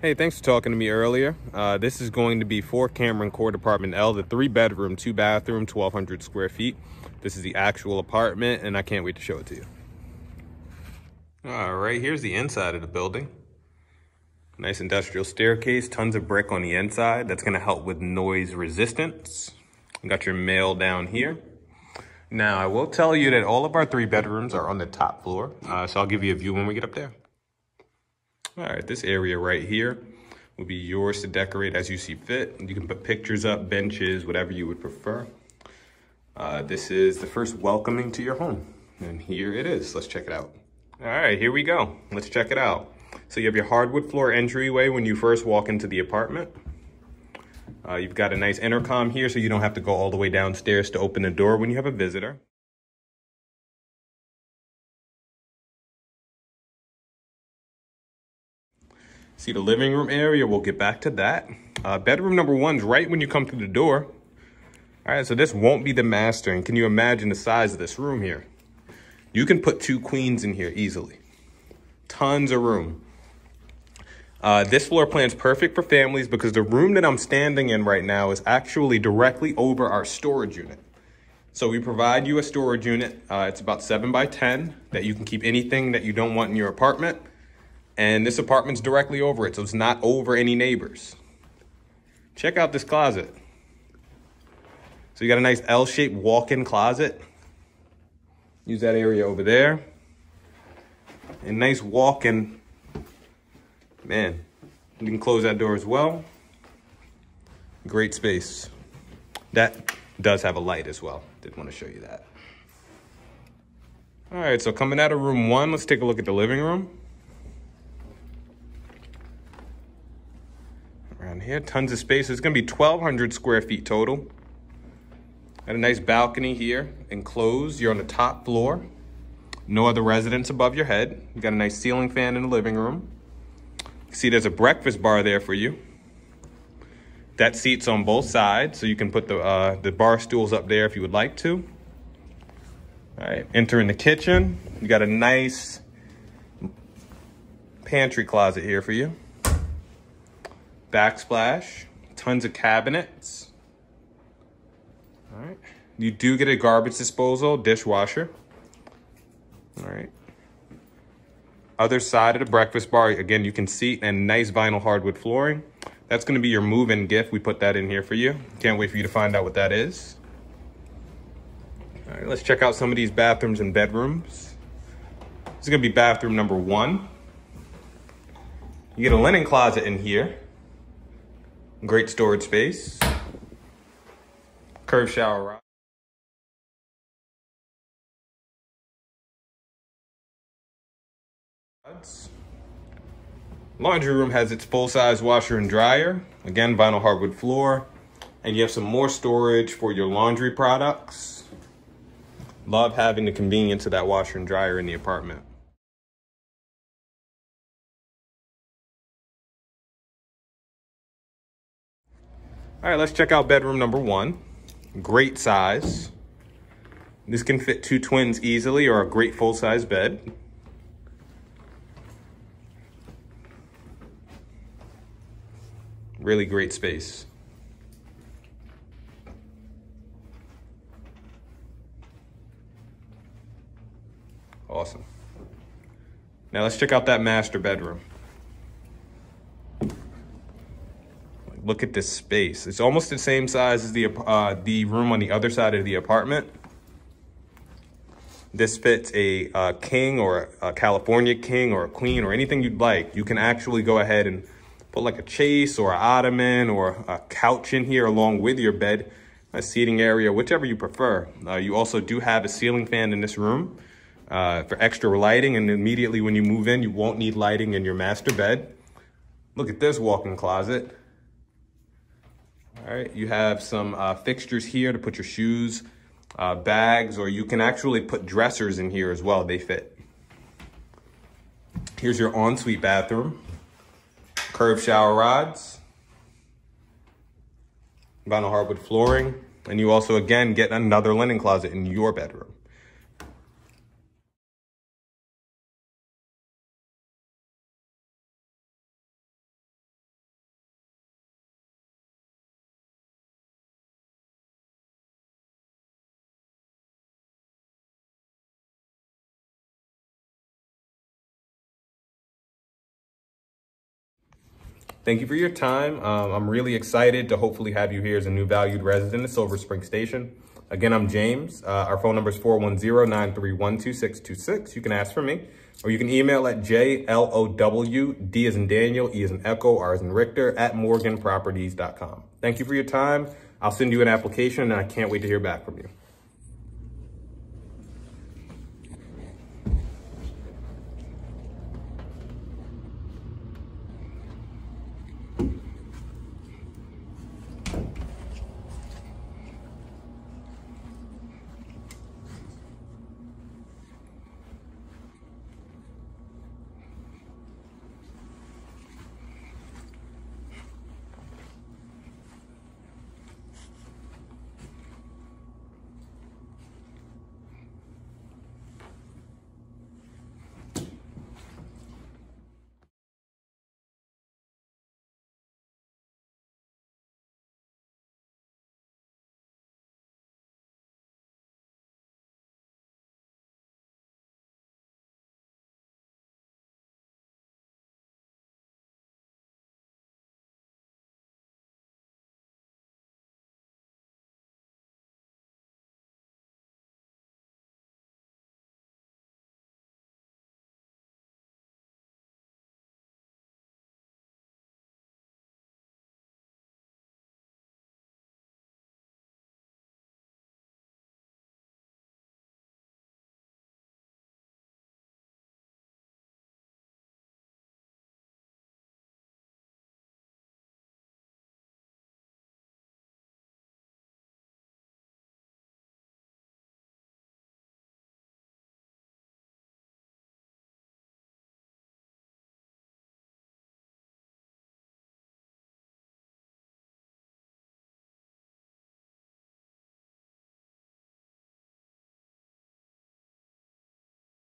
Hey, thanks for talking to me earlier. This is going to be 4 Cameron Court Apartment L, the 3-bedroom, 2-bathroom, 1,200 square feet. This is the actual apartment, and I can't wait to show it to you. All right, here's the inside of the building. Nice industrial staircase, tons of brick on the inside. That's gonna help with noise resistance. You got your mail down here. Now, I will tell you that all of our 3 bedrooms are on the top floor, so I'll give you a view when we get up there. All right, this area right here will be yours to decorate as you see fit. You can put pictures up, benches, whatever you would prefer. This is the first welcoming to your home. And here it is, let's check it out. All right, here we go, let's check it out. So you have your hardwood floor entryway when you first walk into the apartment. You've got a nice intercom here so you don't have to go all the way downstairs to open the door when you have a visitor. See the living room area, we'll get back to that. Bedroom number 1's right when you come through the door. All right, so this won't be the master, and can you imagine the size of this room here? You can put 2 queens in here easily. Tons of room. This floor plan's perfect for families because the room that I'm standing in right now is actually directly over our storage unit. So we provide you a storage unit. It's about 7 by 10 that you can keep anything that you don't want in your apartment. And this apartment's directly over it, so it's not over any neighbors. Check out this closet. So you got a nice L-shaped walk-in closet. Use that area over there. And nice walk-in, man, you can close that door as well. Great space. That does have a light as well. Did want to show you that. All right, so coming out of room 1, let's take a look at the living room. Around here, tons of space. It's gonna be 1,200 square feet total. Got a nice balcony here, enclosed. You're on the top floor. No other residents above your head. You got a nice ceiling fan in the living room. See, there's a breakfast bar there for you. That seat's on both sides, so you can put the bar stools up there if you would like to. All right, entering the kitchen. You got a nice pantry closet here for you. Backsplash, tons of cabinets. All right, you do get a garbage disposal, dishwasher. All right. Other side of the breakfast bar, again, you can see, and nice vinyl hardwood flooring. That's gonna be your move-in gift. We put that in here for you. Can't wait for you to find out what that is. All right, let's check out some of these bathrooms and bedrooms. This is gonna be bathroom number 1. You get a linen closet in here. Great storage space. Curved shower rod. Laundry room has its full-size washer and dryer. Again, vinyl hardwood floor. And you have some more storage for your laundry products. Love having the convenience of that washer and dryer in the apartment. All right, let's check out bedroom number 1. Great size. This can fit 2 twins easily or a great full-size bed. Really great space. Awesome. Now let's check out that master bedroom. Look at this space. It's almost the same size as the room on the other side of the apartment. This fits a king or a California king or a queen or anything you'd like. You can actually go ahead and put like a chase or an ottoman or a couch in here along with your bed, a seating area, whichever you prefer. You also do have a ceiling fan in this room for extra lighting, and immediately when you move in, you won't need lighting in your master bed. Look at this walk-in closet. All right, you have some fixtures here to put your shoes, bags, or you can actually put dressers in here as well. They fit. Here's your ensuite bathroom. Curved shower rods, vinyl hardwood flooring, and you also, again, get another linen closet in your bedroom. Thank you for your time. I'm really excited to hopefully have you here as a new valued resident at Silver Spring Station. Again, I'm James. Our phone number is 410-931-2626. You can ask for me, or you can email at JLOW, D as in Daniel, E as in Echo, R as in Richter, at morganproperties.com. Thank you for your time. I'll send you an application, and I can't wait to hear back from you.